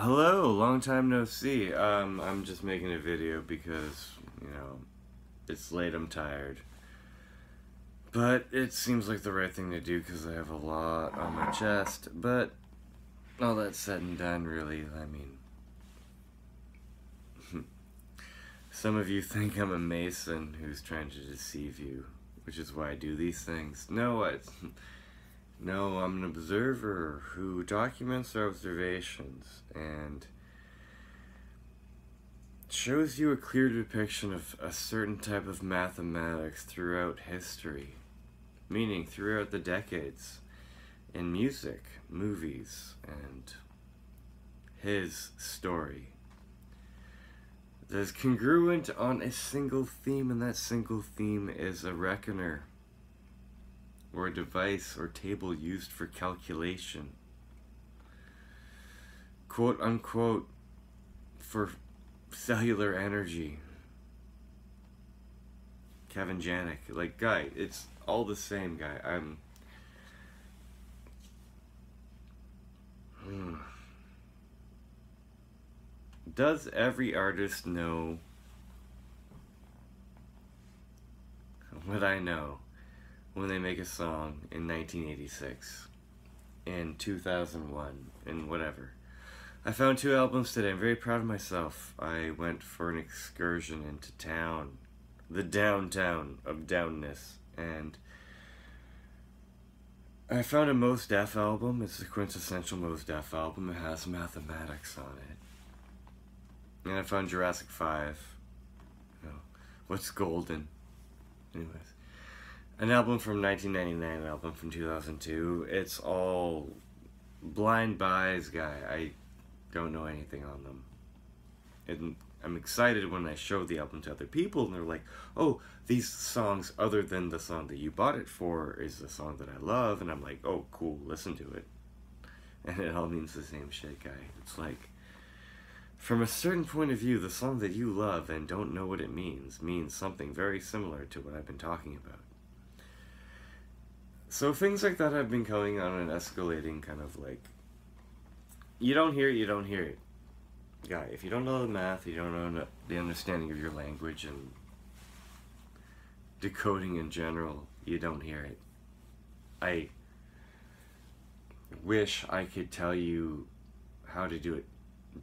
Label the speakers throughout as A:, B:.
A: Hello, long time no see. I'm just making a video because, it's late, I'm tired. But it seems like the right thing to do because I have a lot on my chest. But all that said and done, really, some of you think I'm a Mason who's trying to deceive you, which is why I do these things. No, I'm an observer who documents their observations and shows you a clear depiction of a certain type of mathematics throughout history, meaning throughout the decades, in music, movies, and his story that is congruent on a single theme, and that single theme is a reckoner, or a device or table used for calculation, quote unquote, for cellular energy. Kevin Janik, guy, it's all the same, guy. Does every artist know what I know when they make a song in 1986, in 2001, in whatever? I found 2 albums today. I'm very proud of myself. I went for an excursion into town, the downtown of downness, and I found a Mos Def album. It's the quintessential Mos Def album. It has mathematics on it. And I found Jurassic 5. What's Golden? Anyways. An album from 1999, an album from 2002. It's all blind buys, guy. I don't know anything on them. And I'm excited when I show the album to other people and they're like, oh, these songs other than the song that you bought it for is the song that I love. And I'm like, oh, cool, listen to it. And it all means the same shit, guy. It's like, from a certain point of view, the song that you love and don't know what it means something very similar to what I've been talking about. So things like that have been going on and escalating, kind of like, you don't hear it, you don't hear it. Guy, if you don't know the math, you don't know the understanding of your language and decoding in general, you don't hear it. I wish I could tell you how to do it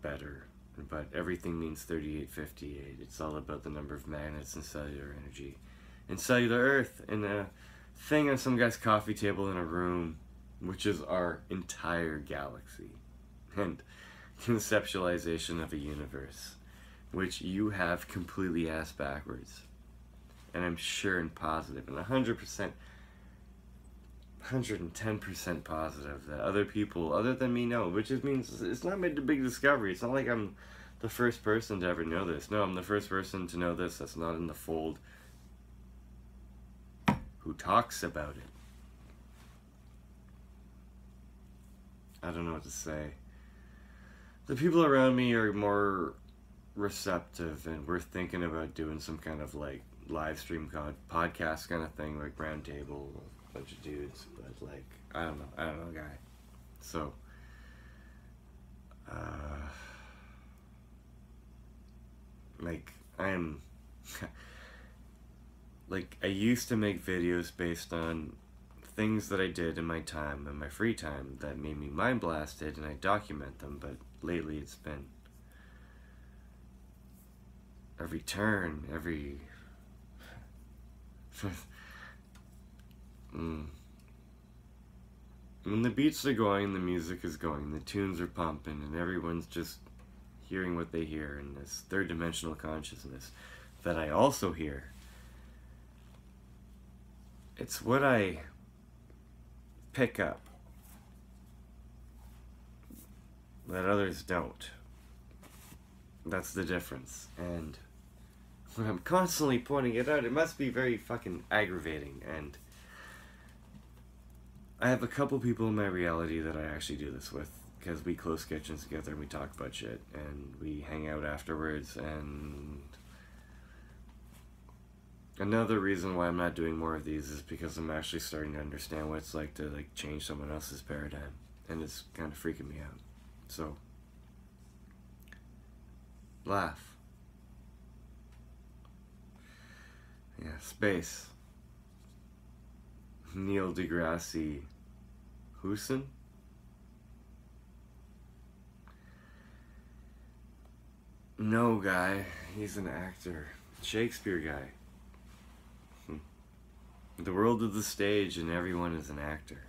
A: better, but everything means 3858. It's all about the number of magnets and cellular energy. And cellular earth, and a thing on some guy's coffee table in a room, which is our entire galaxy. And conceptualization of a universe, which you have completely ass backwards. And I'm sure and positive, and 100%, 110% positive that other people, other than me, know, which just means it's not made a big discovery. It's not like I'm the first person to ever know this. No, I'm the first person to know this that's not in the fold who talks about it. I don't know what to say. The people around me are more receptive, and we're thinking about doing some kind of live stream podcast kind of thing, like round table, a bunch of dudes, but I don't know, guy. So, I'm, I used to make videos based on things that I did in my time, in my free time, that made me mind blasted, and I document them, but lately it's been every turn, when the beats are going, the music is going, the tunes are pumping, and everyone's just hearing what they hear in this third-dimensional consciousness that I also hear. It's what I pick up that others don't. That's the difference. And when I'm constantly pointing it out, it must be very fucking aggravating. And I have a couple people in my reality that I actually do this with, because we close kitchens together and we talk about shit and we hang out afterwards. And another reason why I'm not doing more of these is because I'm actually starting to understand what it's like to change someone else's paradigm, and it's kind of freaking me out. So Laugh. Yeah, space. Neil deGrasse Tyson? No, guy. He's an actor. Shakespeare guy. The world of the stage and everyone is an actor.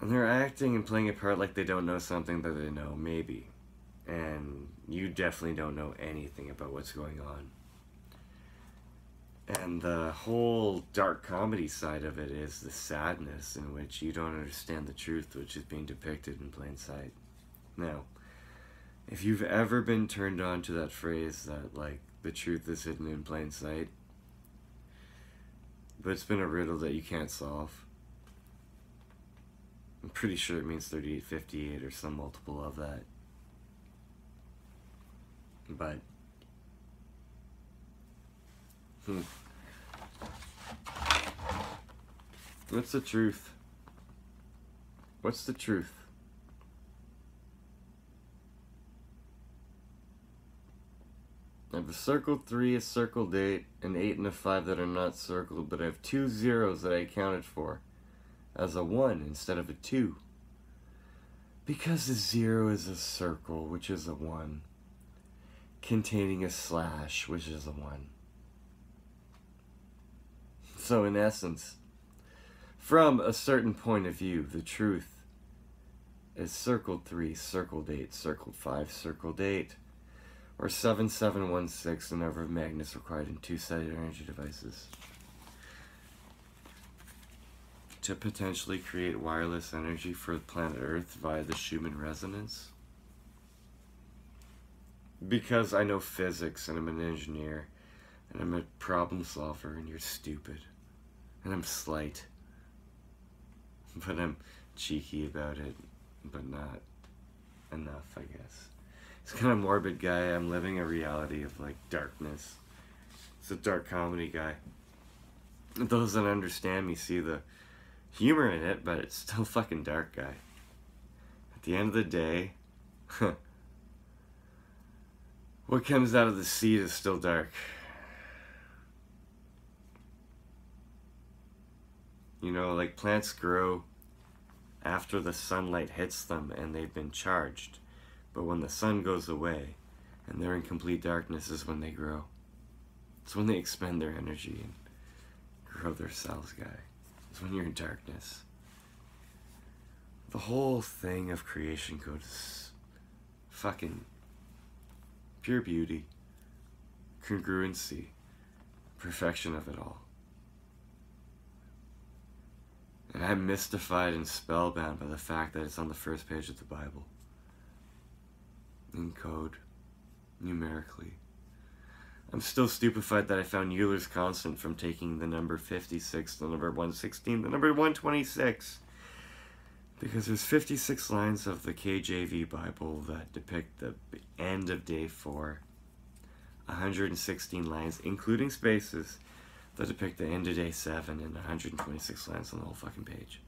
A: And they're acting and playing a part like they don't know something that they know, maybe. And you definitely don't know anything about what's going on. And the whole dark comedy side of it is the sadness in which you don't understand the truth which is being depicted in plain sight. Now, if you've ever been turned on to that phrase that, like, the truth is hidden in plain sight, but it's been a riddle that you can't solve, I'm pretty sure it means 3858 or some multiple of that. But what's the truth? What's the truth? I have a circled 3, a circled 8, an 8 and a 5 that are not circled, but I have 2 zeros that I accounted for as a 1 instead of a 2. Because a 0 is a circle, which is a 1, containing a slash, which is a 1. So in essence, from a certain point of view, the truth is circled 3, circled 8, circled 5, circled 8, or 7716, the number of magnets required in two-sided energy devices to potentially create wireless energy for planet Earth via the Schumann resonance. Because I know physics and I'm an engineer and I'm a problem solver and you're stupid and I'm slight, but I'm cheeky about it, but not enough, I guess. It's kind of morbid guy. I'm living a reality of, like, darkness. It's a dark comedy guy. Those that understand me see the humor in it, but it's still fucking dark, guy. At the end of the day, what comes out of the seed is still dark. You know, like, plants grow after the sunlight hits them and they've been charged. But when the sun goes away and they're in complete darkness is when they grow. It's when they expend their energy and grow their cells, guy. It's when you're in darkness. The whole thing of creation goes fucking pure beauty, congruency, perfection of it all. And I'm mystified and spellbound by the fact that it's on the first page of the Bible. In code, numerically. I'm still stupefied that I found Euler's constant from taking the number 56, the number 116, the number 126. Because there's 56 lines of the KJV Bible that depict the end of day 4. 116 lines, including spaces, that depict the end of day 7, and 126 lines on the whole fucking page.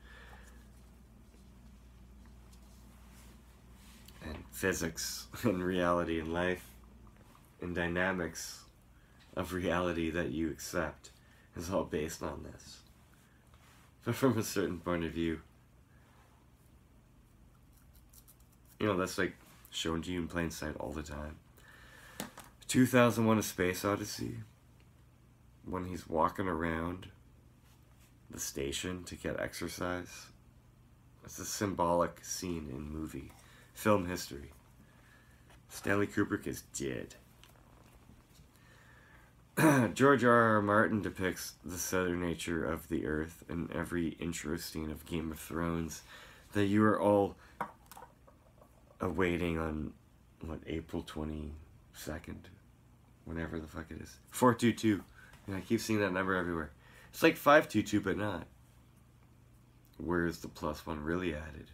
A: And physics and reality and life and dynamics of reality that you accept is all based on this. But from a certain point of view, you know, that's like shown to you in plain sight all the time. 2001: A Space Odyssey, when he's walking around the station to get exercise, it's a symbolic scene in movie film history. Stanley Kubrick is dead. George R.R. Martin depicts the southern nature of the earth in every intro scene of Game of Thrones that you are all awaiting on, what, April 22nd? Whenever the fuck it is. 422. And I keep seeing that number everywhere. It's like 522, but not. Where is the +1 really added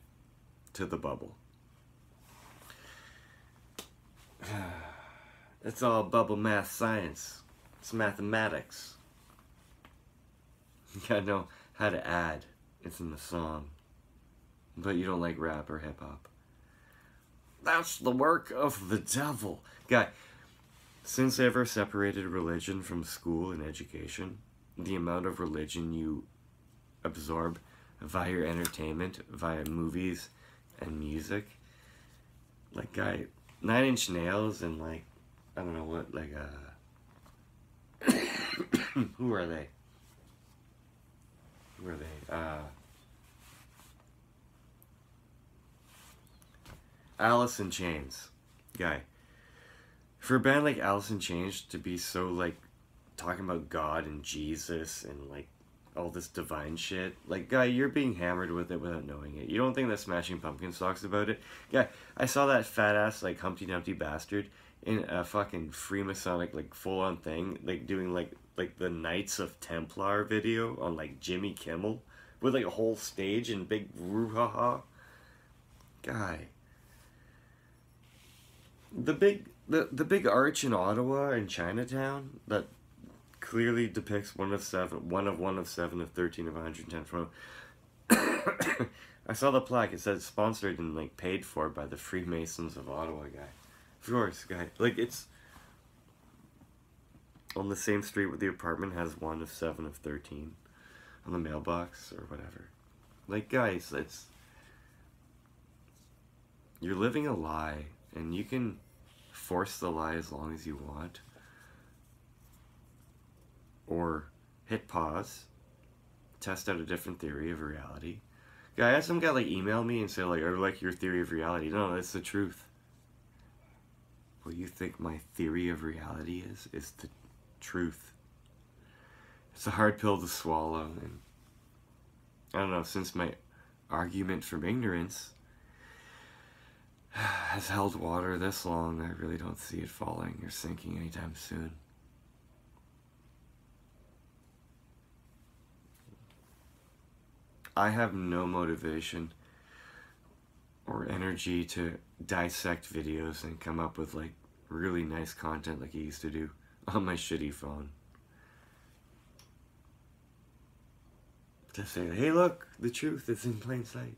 A: to the bubble? It's all bubble math science. It's mathematics. You gotta know how to add. It's in the song. But you don't like rap or hip hop. That's the work of the devil. Guy, since I ever separated religion from school and education, the amount of religion you absorb via your entertainment, via movies and music, like, guy, 9 Inch Nails and, like, I don't know what, like, who are they? Who are they? Alice in Chains. Guy, for a band like Alice in Chains to be so, like, talking about God and Jesus and, like, all this divine shit, like, guy, you're being hammered with it without knowing it. You don't think that Smashing Pumpkins talks about it? Guy, I saw that fat ass, like, Humpty Dumpty bastard in a fucking Freemasonic, like, full on thing, like, doing, like the Knights of Templar video on, like, Jimmy Kimmel with, like, a whole stage and big brouhaha. Guy, the big arch in Ottawa and Chinatown that clearly depicts one of 7 of 13 of 110 from. I saw the plaque. It said sponsored and, like, paid for by the Freemasons of Ottawa. Guy, of course, guy. Like, it's on the same street where the apartment has 1 of 7 of 13 on the mailbox or whatever. Like, guys, it's, you're living a lie, and you can force the lie as long as you want, or hit pause, test out a different theory of reality. Guy, I had some guy, like, email me and say, like, I like your theory of reality. No, it's the truth. What you think my theory of reality is the truth. It's a hard pill to swallow, and I don't know, since my argument from ignorance has held water this long, I really don't see it falling or sinking anytime soon. I have no motivation or energy to dissect videos and come up with, like, really nice content like I used to do on my shitty phone. To say, hey, look, the truth is in plain sight.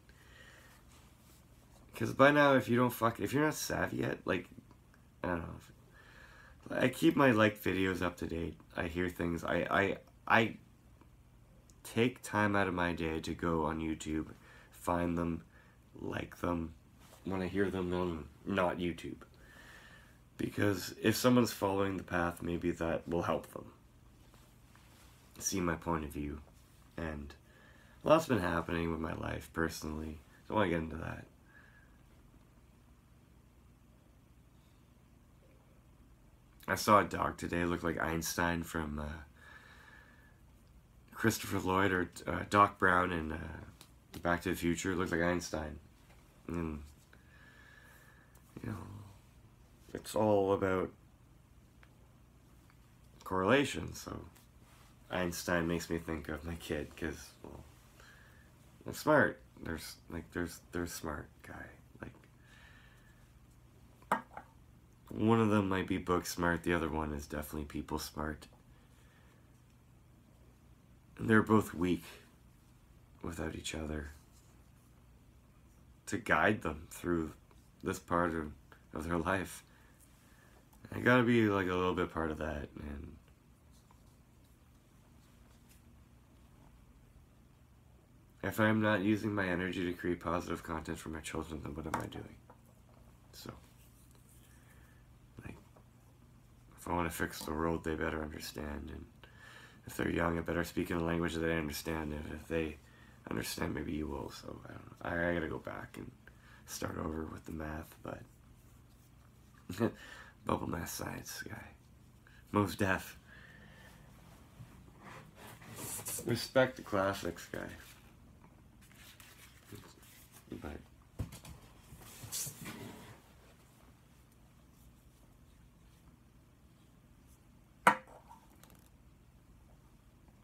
A: Because by now, if you're not savvy yet, like, I don't know. I keep my, like, videos up to date. I hear things. I take time out of my day to go on YouTube, find them, like them, when I hear them on not YouTube. Because if someone's following the path, maybe that will help them see my point of view. And a lot's been happening with my life personally. Don't want to get into that. I saw a dog today look like Einstein from Christopher Lloyd, or Doc Brown in Back to the Future. It looked like Einstein. And, you know, it's all about correlation, so Einstein makes me think of my kid, because, well, they're smart. They're smart guy. Like, one of them might be book smart, the other one is definitely people smart. And they're both weak without each other to guide them through this part of their life. I gotta be, like, a little bit part of that, and if I'm not using my energy to create positive content for my children, then what am I doing? So, like, if I want to fix the world, they better understand, and if they're young, I better speak in a language that they understand, and if they understand, maybe you will. So, I don't know. I gotta go back and start over with the math, but bubble math science guy. Most deaf. Respect the classics guy. But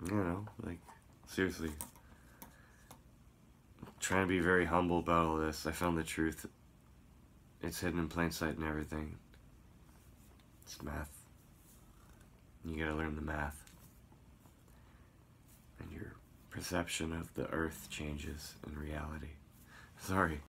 A: you know, like, seriously, trying to be very humble about all this. I found the truth. It's hidden in plain sight and everything. It's math. You gotta learn the math. And your perception of the earth changes in reality. Sorry.